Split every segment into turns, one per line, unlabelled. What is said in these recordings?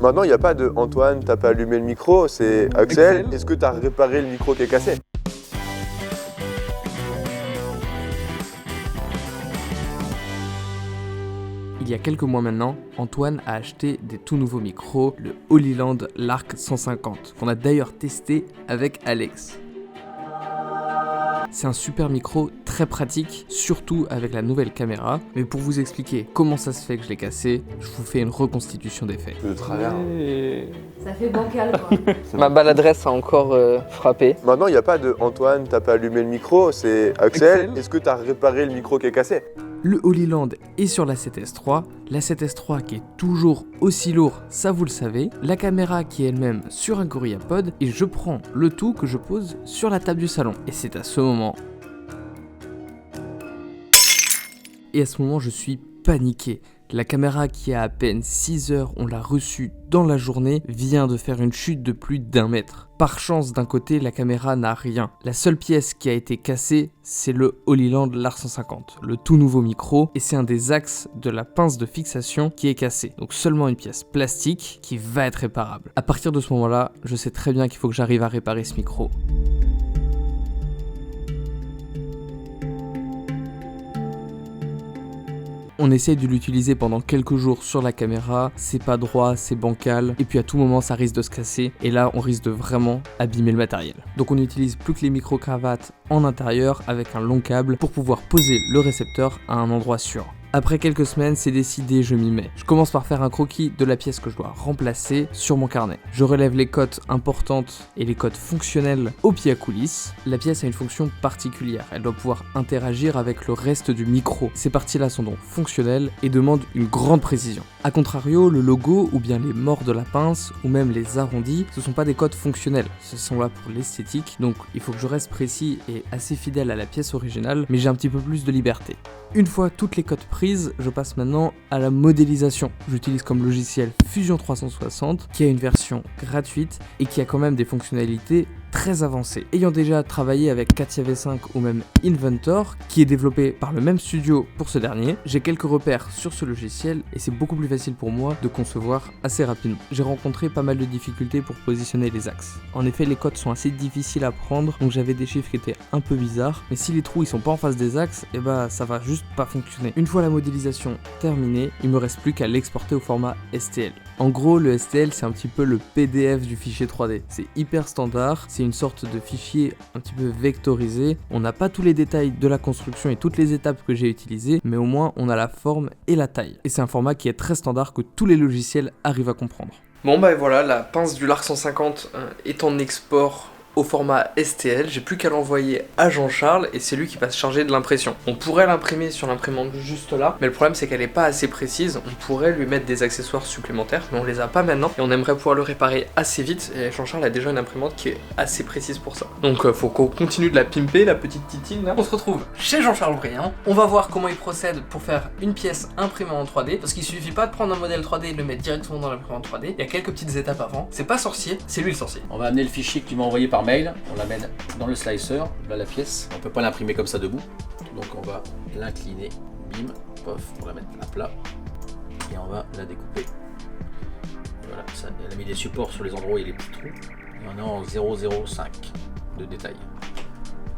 Maintenant, il n'y a pas de Antoine, t'as pas allumé le micro, c'est Axel. Est-ce que t'as réparé le micro qui est cassé?
Il y a quelques mois maintenant, Antoine a acheté des tout nouveaux micros, le Holyland Lark 150, qu'on a d'ailleurs testé avec Alex. C'est un super micro très pratique, surtout avec la nouvelle caméra. Mais pour vous expliquer comment ça se fait que je l'ai cassé, je vous fais une reconstitution des faits.
De travers.
Ça fait bancal quoi.
Ma maladresse a encore frappé.
Maintenant, il n'y a pas de Antoine, t'as pas allumé le micro, c'est Axel. Est-ce que t'as réparé le micro qui est cassé?
Le Holyland est sur la 7S3, la 7S3 qui est toujours aussi lourd, ça vous le savez, la caméra qui est elle-même sur un GorillaPod, et je prends le tout que je pose sur la table du salon. Et c'est à ce moment... je suis paniqué. La caméra qui a à peine 6 heures, on l'a reçue dans la journée, vient de faire une chute de plus d'1 mètre. Par chance, d'un côté, la caméra n'a rien. La seule pièce qui a été cassée, c'est le Holyland Lark 150, le tout nouveau micro, et c'est un des axes de la pince de fixation qui est cassé. Donc seulement une pièce plastique qui va être réparable. À partir de ce moment-là, je sais très bien qu'il faut que j'arrive à réparer ce micro. On essaye de l'utiliser pendant quelques jours sur la caméra, c'est pas droit, c'est bancal, et puis à tout moment ça risque de se casser, et là on risque de vraiment abîmer le matériel. Donc on n'utilise plus que les micro-cravates en intérieur avec un long câble pour pouvoir poser le récepteur à un endroit sûr. Après quelques semaines, c'est décidé, je m'y mets. Je commence par faire un croquis de la pièce que je dois remplacer sur mon carnet. Je relève les cotes importantes et les cotes fonctionnelles au pied à coulisses. La pièce a une fonction particulière, elle doit pouvoir interagir avec le reste du micro. Ces parties-là sont donc fonctionnelles et demandent une grande précision. A contrario, le logo ou bien les morts de la pince ou même les arrondis, ce sont pas des cotes fonctionnelles, ce sont là pour l'esthétique, donc il faut que je reste précis et assez fidèle à la pièce originale, mais j'ai un petit peu plus de liberté. Une fois toutes les cotes prises, je passe maintenant à la modélisation. J'utilise comme logiciel Fusion 360 qui a une version gratuite et qui a quand même des fonctionnalités très avancées. Ayant déjà travaillé avec Katia V5 ou même Inventor, qui est développé par le même studio pour ce dernier, j'ai quelques repères sur ce logiciel et c'est beaucoup plus facile pour moi de concevoir assez rapidement. J'ai rencontré pas mal de difficultés pour positionner les axes. En effet, les codes sont assez difficiles à prendre, donc j'avais des chiffres qui étaient un peu bizarres, mais si les trous ils sont pas en face des axes, et bah ça va juste pas fonctionner. Une fois la modélisation terminée, il me reste plus qu'à l'exporter au format STL. En gros, le STL c'est un petit peu le PDF du fichier 3D. C'est hyper standard, c'est une sorte de fichier un petit peu vectorisé. On n'a pas tous les détails de la construction et toutes les étapes que j'ai utilisées, mais au moins on a la forme et la taille. Et c'est un format qui est très standard que tous les logiciels arrivent à comprendre. Bon bah voilà, la pince du Lark 150 est en export au format STL, j'ai plus qu'à l'envoyer à Jean-Charles et c'est lui qui va se charger de l'impression. On pourrait l'imprimer sur l'imprimante juste là, mais le problème c'est qu'elle est pas assez précise, on pourrait lui mettre des accessoires supplémentaires, mais on les a pas maintenant et on aimerait pouvoir le réparer assez vite et Jean-Charles a déjà une imprimante qui est assez précise pour ça. Donc faut qu'on continue de la pimper, la petite titine là. On se retrouve chez Jean-Charles Briand, on va voir comment il procède pour faire une pièce imprimée en 3D, parce qu'il suffit pas de prendre un modèle 3D et de le mettre directement dans l'imprimante 3D, il y a quelques petites étapes avant, c'est pas sorcier, c'est lui le sorcier.
On va amener le fichier que tu m'as envoyé par mail, on l'amène dans le slicer, là la pièce, on peut pas l'imprimer comme ça debout, donc on va l'incliner, bim, pof, on va la mettre à plat, et on va la découper. Et voilà, ça, elle a mis des supports sur les endroits où il y a les petits trous, et on est en 0,05 de détail.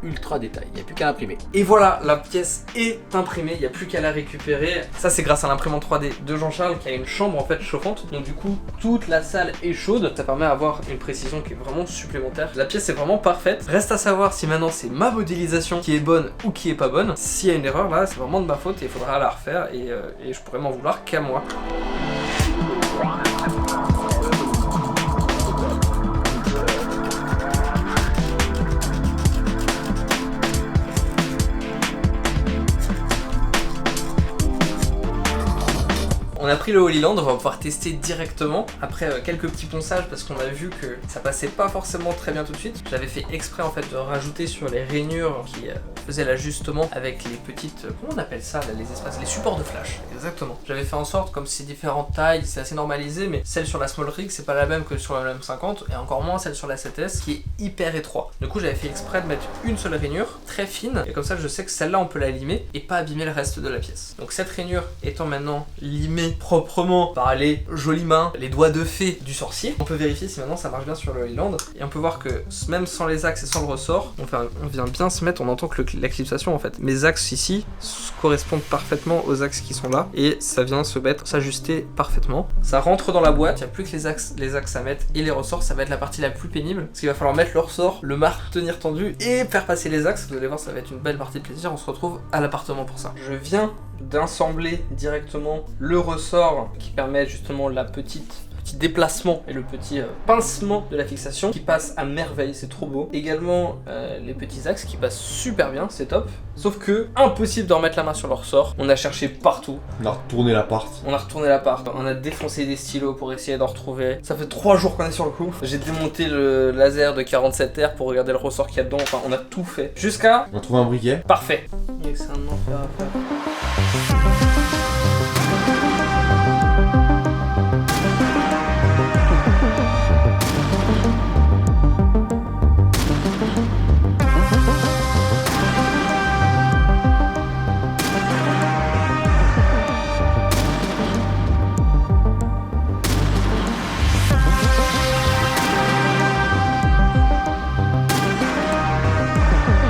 Ultra détail, il n'y a plus qu'à l'imprimer.
Et voilà, la pièce est imprimée, il n'y a plus qu'à la récupérer. Ça c'est grâce à l'imprimante 3D de Jean-Charles qui a une chambre en fait chauffante. Donc du coup, toute la salle est chaude. Ça permet d'avoir une précision qui est vraiment supplémentaire. La pièce est vraiment parfaite. Reste à savoir si maintenant c'est ma modélisation qui est bonne ou qui est pas bonne. S'il y a une erreur là, c'est vraiment de ma faute et il faudra la refaire et je pourrais m'en vouloir qu'à moi. On a pris le Holyland, on va pouvoir tester directement après quelques petits ponçages parce qu'on a vu que ça passait pas forcément très bien tout de suite. J'avais fait exprès en fait de rajouter sur les rainures qui faisaient l'ajustement avec les petites, comment on appelle ça là, les espaces, les supports de flash, exactement. J'avais fait en sorte, comme c'est différentes tailles, c'est assez normalisé, mais celle sur la Small Rig c'est pas la même que sur la M50 et encore moins celle sur la 7S qui est hyper étroit. Du coup j'avais fait exprès de mettre une seule rainure très fine et comme ça je sais que celle-là on peut la limer et pas abîmer le reste de la pièce. Donc cette rainure étant maintenant limée proprement parler joliment les doigts de fée du sorcier. On peut vérifier si maintenant ça marche bien sur le Highland. Et on peut voir que même sans les axes et sans le ressort, on vient bien se mettre, on entend que la clipsation en fait. Mes axes ici correspondent parfaitement aux axes qui sont là et ça vient se mettre, s'ajuster parfaitement. Ça rentre dans la boîte, il n'y a plus que les axes à mettre et les ressorts, ça va être la partie la plus pénible parce qu'il va falloir mettre le ressort, le maintenir tendu et faire passer les axes. Vous allez voir, ça va être une belle partie de plaisir. On se retrouve à l'appartement pour ça. Je viens d'assembler directement le ressort qui permet justement la petit déplacement et le petit pincement de la fixation qui passe à merveille, c'est trop beau. Également les petits axes qui passent super bien, c'est top. Sauf que impossible de remettre la main sur le ressort. On a cherché partout.
On a retourné l'appart.
On a défoncé des stylos pour essayer d'en retrouver. Ça fait 3 jours qu'on est sur le coup. J'ai démonté le laser de 47R pour regarder le ressort qu'il y a dedans. Enfin, on a tout fait. Jusqu'à...
On a trouvé un briquet.
Parfait. C'est un enfer à faire.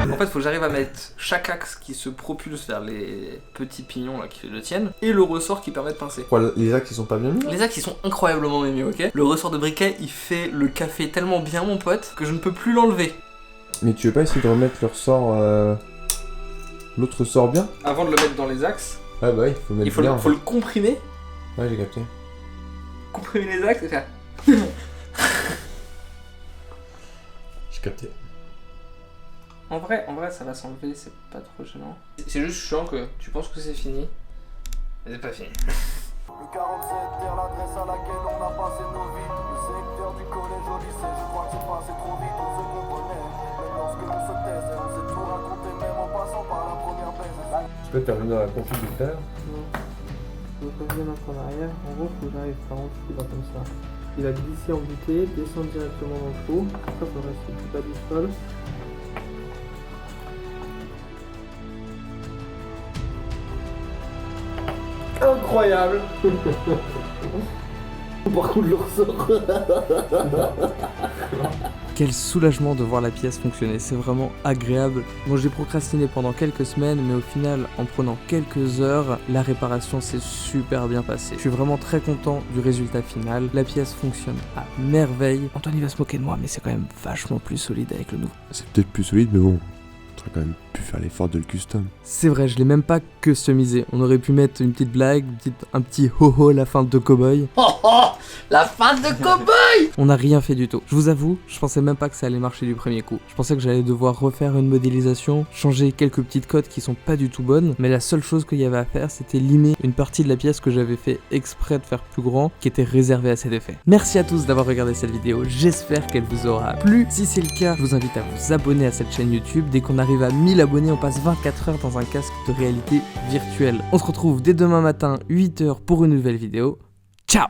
En fait, faut que j'arrive à mettre chaque axe qui se propulse vers les petits pignons là qui le tiennent et le ressort qui permet de pincer.
Quoi, les axes ils sont pas bien mis?
Les axes ils sont incroyablement bien mis, ok? Le ressort de briquet il fait le café tellement bien, mon pote, que je ne peux plus l'enlever.
Mais tu veux pas essayer de remettre le ressort, l'autre ressort bien?
Avant de le mettre dans les axes,
Ouais, bah oui, faut mettre bien.
faut le comprimer.
Ouais, j'ai capté.
Comprimer les axes et faire.
J'ai capté.
En vrai, ça va s'enlever, c'est pas trop gênant. C'est juste chiant que tu penses que c'est fini, mais c'est pas fini.
Le 47 est l'adresse à laquelle on a passé nos vies. Le secteur du collège au lycée, je crois que c'est passé trop vite, on se comprenait. Même lorsque l'on se taisait, on s'est tout raconté, même en passant par la première baise.
Tu peux terminer dans la config de terre?
Non. Je veux revenir un peu en arrière. En gros, faut que j'arrive par en dessous, là, comme ça. Il va glisser en butée, descendre directement dans le trou. Ça, faut rester tout bas du sol. Incroyable. Par contre le ressort. Quel soulagement de voir la pièce fonctionner, c'est vraiment agréable. Bon, j'ai procrastiné pendant quelques semaines, mais au final, en prenant quelques heures, la réparation s'est super bien passée. Je suis vraiment très content du résultat final. La pièce fonctionne à merveille. Antoine il va se moquer de moi, mais c'est quand même vachement plus solide avec le nouveau.
C'est peut-être plus solide, mais bon, on aurait quand même pu faire l'effort de le custom.
C'est vrai, je l'ai même pas customisé. On aurait pu mettre une petite blague, un petit ho-ho la fin de Cowboy.
Oh oh, la fin de Cowboy.
On n'a rien fait du tout. Je vous avoue, je pensais même pas que ça allait marcher du premier coup. Je pensais que j'allais devoir refaire une modélisation, changer quelques petites codes qui sont pas du tout bonnes, mais la seule chose qu'il y avait à faire, c'était limer une partie de la pièce que j'avais fait exprès de faire plus grand, qui était réservée à cet effet. Merci à tous d'avoir regardé cette vidéo, j'espère qu'elle vous aura plu. Si c'est le cas, je vous invite à vous abonner à cette chaîne YouTube. Dès qu'on arrive à 1000 abonnés, on passe 24 heures dans un casque de réalité virtuelle. On se retrouve dès demain matin, 8 h pour une nouvelle vidéo.